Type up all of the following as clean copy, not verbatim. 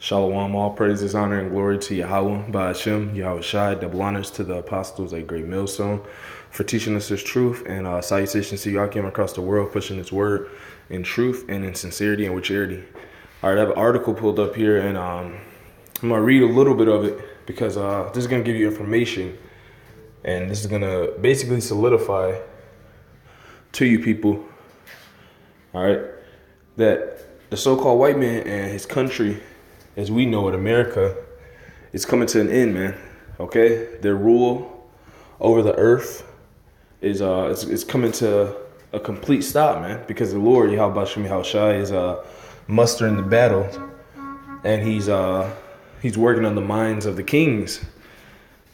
Shalom, all praises, honor, and glory to Yahweh, Ba'ashem, Yahweh Shai, double honors to the apostles, a great millstone, for teaching us his truth, and salutations to y'all came across the world, pushing his word in truth and in sincerity and with charity. All right, I have an article pulled up here, and I'm going to read a little bit of it, because this is going to give you information, and this is going to basically solidify to you people, all right, that the so-called white man and his country, as we know it, America, is coming to an end, man. Okay, their rule over the earth is it's coming to a complete stop, man. Because the Lord Yahweh Shai is mustering the battle, and he's working on the minds of the kings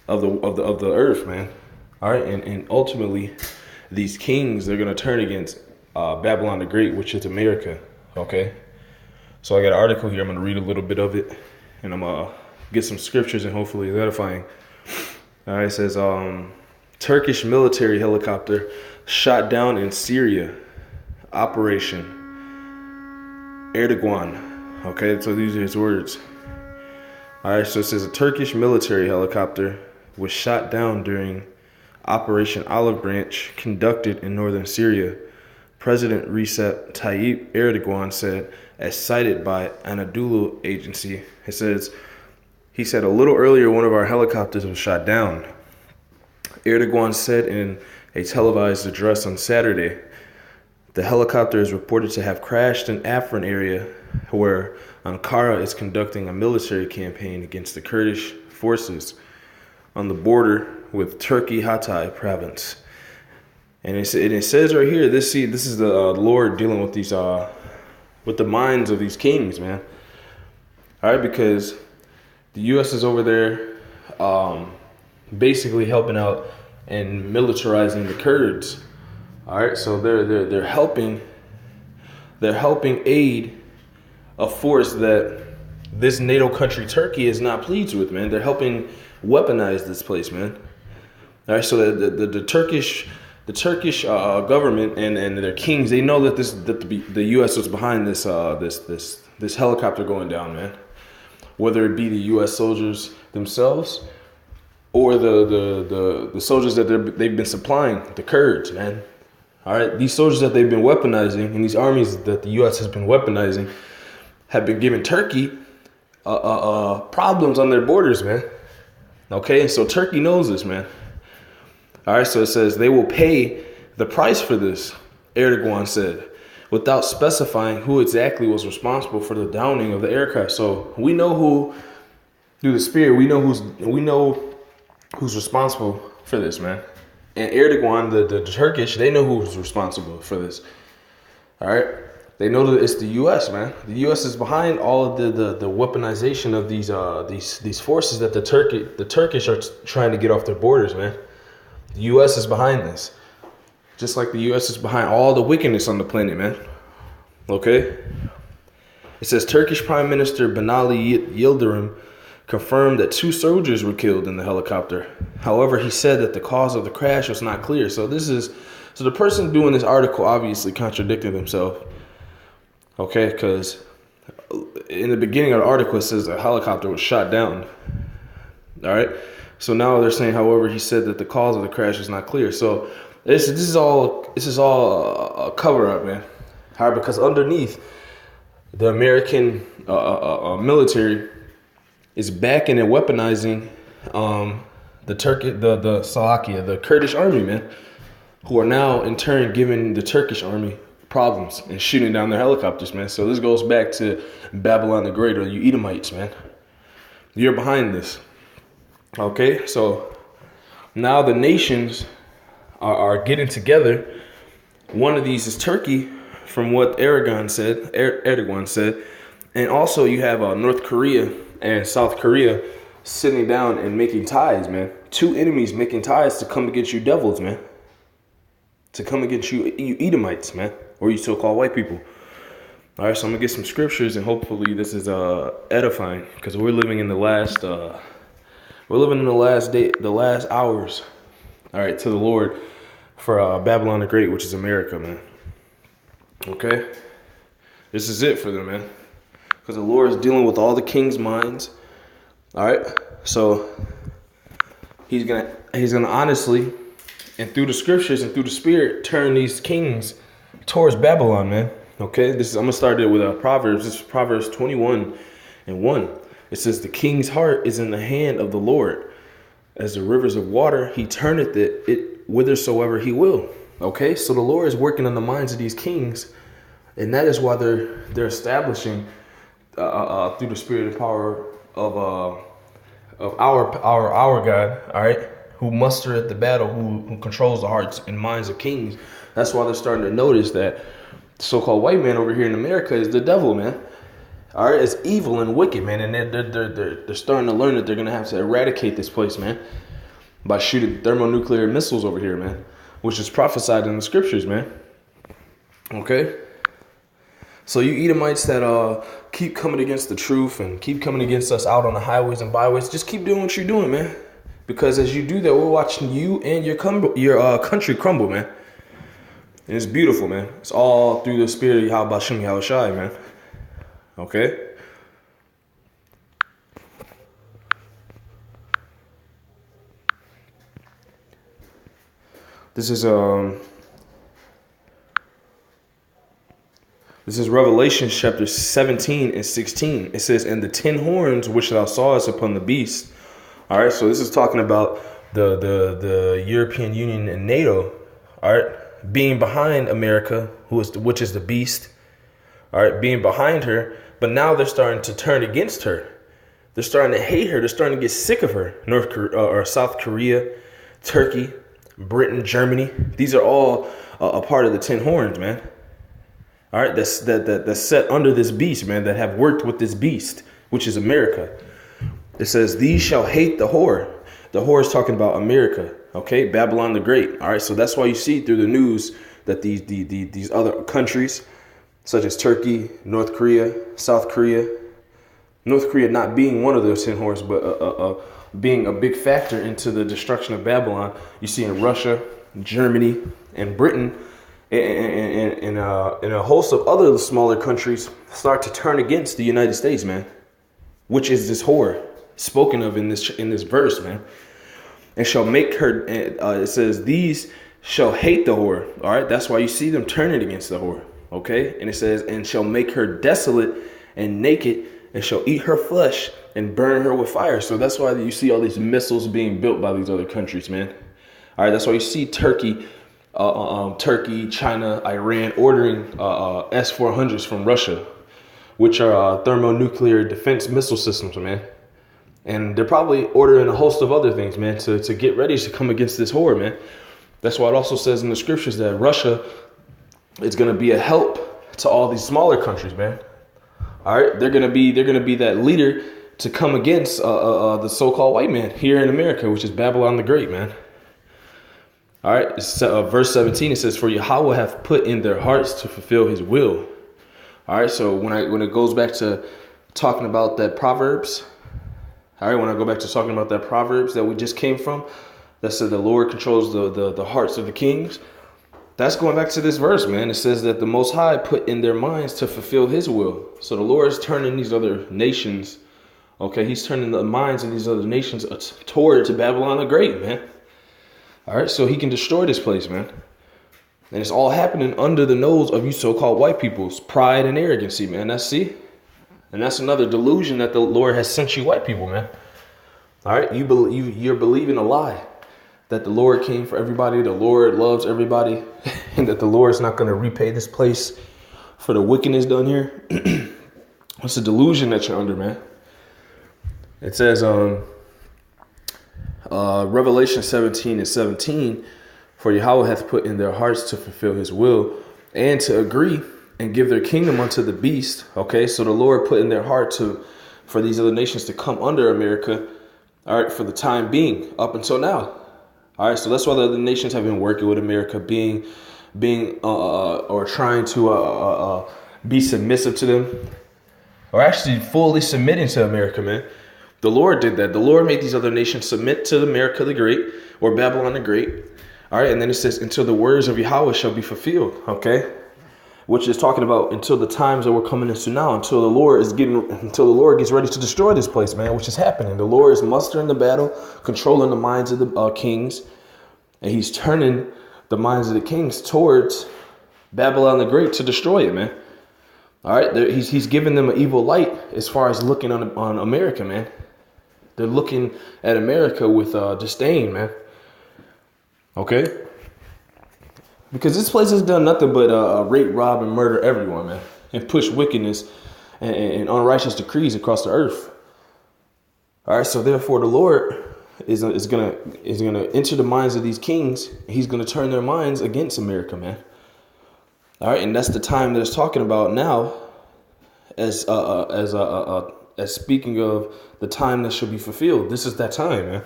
of the earth, man. All right, and ultimately, these kings, they're gonna turn against Babylon the Great, which is America. Okay. So I got an article here. I'm going to read a little bit of it, and I'm going to get some scriptures and hopefully it's edifying. All right, it says, Turkish military helicopter shot down in Syria. Operation Erdogan. Okay, so these are his words. All right, so it says a Turkish military helicopter was shot down during Operation Olive Branch conducted in northern Syria. President Recep Tayyip Erdogan said, as cited by Anadolu agency, he said a little earlier one of our helicopters was shot down. Erdogan said in a televised address on Saturday, the helicopter is reported to have crashed in Afrin area where Ankara is conducting a military campaign against the Kurdish forces on the border with Turkey Hatay province. And it says right here, this is the Lord dealing with these with the minds of these kings, man. All right, because the U.S. is over there, basically helping out and militarizing the Kurds. All right, so they're helping aid a force that this NATO country Turkey is not pleased with, man. They're helping weaponize this place, man. All right, so the Turkish government and their kings, they know that the U.S. was behind this helicopter going down, man. Whether it be the U.S. soldiers themselves or the soldiers that they've been supplying, the Kurds, man. All right, these soldiers that they've been weaponizing and these armies that the U.S. has been weaponizing have been giving Turkey problems on their borders, man. Okay, so Turkey knows this, man. All right, so it says they will pay the price for this, Erdogan said, without specifying who exactly was responsible for the downing of the aircraft. So we know who, through the spirit, we know who's responsible for this, man. And Erdogan, the Turkish, they know who's responsible for this. All right, they know that it's the U.S., man. The U.S. is behind all of the weaponization of these forces that the Turkish are trying to get off their borders, man. The U.S. is behind this. Just like the U.S. is behind all the wickedness on the planet, man. Okay? It says Turkish Prime Minister Binali Yildirim confirmed that 2 soldiers were killed in the helicopter. However, he said that the cause of the crash was not clear. So the person doing this article obviously contradicted himself. Okay? Because in the beginning of the article, it says a helicopter was shot down. All right? So now they're saying, however, he said that the cause of the crash is not clear. So this is all a cover up, man. All right, because underneath the American military is backing and weaponizing the Kurdish army, man, who are now in turn giving the Turkish army problems and shooting down their helicopters, man. So this goes back to Babylon the Great, or you Edomites, man. You're behind this. Okay, so now the nations are getting together. One of these is Turkey, from what Erdogan said, and also you have North Korea and South Korea sitting down and making ties, man. 2 enemies making ties to come against you devils, man. To come against you Edomites, man, or you so-called white people. All right, so I'm gonna get some scriptures, and hopefully this is edifying, because we're living in the last. We're living in the last hours, all right, to the Lord for Babylon the Great, which is America, man. Okay? This is it for them, man. because the Lord is dealing with all the king's minds. All right, so he's gonna honestly, and through the scriptures and through the Spirit, turn these kings towards Babylon, man. Okay, I'm gonna start it with Proverbs. This is Proverbs 21:1. It says, "The king's heart is in the hand of the Lord. As the rivers of water, he turneth it whithersoever he will." Okay, so the Lord is working on the minds of these kings, and that is why they're establishing through the Spirit and power of our God. All right, who mustereth the battle, who controls the hearts and minds of kings. That's why they're starting to notice that the so-called white man over here in America is the devil, man. All right, it's evil and wicked, man, and they're starting to learn that they're gonna have to eradicate this place, man, by shooting thermonuclear missiles over here, man, which is prophesied in the scriptures, man. Okay, so you Edomites that keep coming against the truth and keep coming against us out on the highways and byways, just keep doing what you're doing, man, because as you do that, we're watching you and your country crumble, man. And it's beautiful, man. It's all through the Spirit of Yahweh Shem Yahweh Shai, man. Okay. This is Revelation chapter 17 and 16. It says, "And the 10 horns which thou sawest upon the beast." All right, so this is talking about the European Union and NATO. All right, being behind America, which is the beast. All right, being behind her, but now they're starting to turn against her. They're starting to hate her. They're starting to get sick of her. North Korea, or South Korea, Turkey, Britain, Germany. These are all a part of the 10 horns, man. All right, that's set under this beast, man, that have worked with this beast, which is America. It says, "These shall hate the whore." The whore is talking about America, okay? Babylon the Great. All right, so that's why you see through the news that these other countries, such as Turkey, North Korea, South Korea, North Korea not being one of those 10 whores, but being a big factor into the destruction of Babylon. You see in Russia, Germany, and Britain, and a host of other smaller countries start to turn against the United States, man, which is this whore spoken of in this verse, man. And shall make her, it says, "These shall hate the whore." All right, that's why you see them turning against the whore. Okay, and it says, "And shall make her desolate and naked, and shall eat her flesh and burn her with fire." So that's why you see all these missiles being built by these other countries, man. All right, that's why you see Turkey, China, Iran ordering S-400s from Russia, which are thermonuclear defense missile systems, man. And they're probably ordering a host of other things, man, to get ready to come against this whore, man. That's why it also says in the scriptures that Russia is going to be a help to all these smaller countries, man. All right, they're gonna be that leader to come against the so-called white man here in America, which is Babylon the Great, man. All right, verse 17, it says, "For Yahweh hath put in their hearts to fulfill his will." All right, so when it goes back to talking about that Proverbs, all right, when I go back to talking about that Proverbs that we just came from, that said the Lord controls the hearts of the kings. That's going back to this verse, man. It says that the Most High put in their minds to fulfill his will. So the Lord is turning these other nations, okay? He's turning the minds of these other nations toward to Babylon the Great, man. All right, so he can destroy this place, man. And it's all happening under the nose of you so-called white people's pride and arrogancy, man. And that's another delusion that the Lord has sent you white people, man. All right, you're believing a lie. That the Lord came for everybody, the Lord loves everybody, and that the Lord is not going to repay this place for the wickedness done here. What's the delusion that you're under, man? It says, Revelation 17:17, "For Yahweh hath put in their hearts to fulfill his will, and to agree and give their kingdom unto the beast." Okay, so the Lord put in their heart for these other nations to come under America, all right, for the time being, up until now. All right, so that's why the other nations have been working with America, or trying to be submissive to them, or actually fully submitting to America, man. The Lord did that. The Lord made these other nations submit to America the Great, or Babylon the Great. All right, and then it says, "Until the words of Yahweh shall be fulfilled." Okay, which is talking about until the times that we're coming into now, until the Lord gets ready to destroy this place, man, which is happening. The Lord is mustering the battle, controlling the minds of the kings, and he's turning the minds of the kings towards Babylon the Great to destroy it, man. All right, he's giving them an evil light as far as looking on America, man. They're looking at America with disdain, man. Okay? Because this place has done nothing but rape, rob, and murder everyone, man. And push wickedness and unrighteous decrees across the earth. All right, so therefore the Lord is gonna enter the minds of these kings. He's gonna turn their minds against America, man. All right, and that's the time that it's talking about now, as speaking of the time that should be fulfilled. This is that time, man.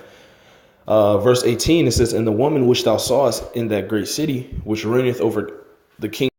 Verse 18, it says, "And the woman which thou sawest in that great city, which reigneth over the king."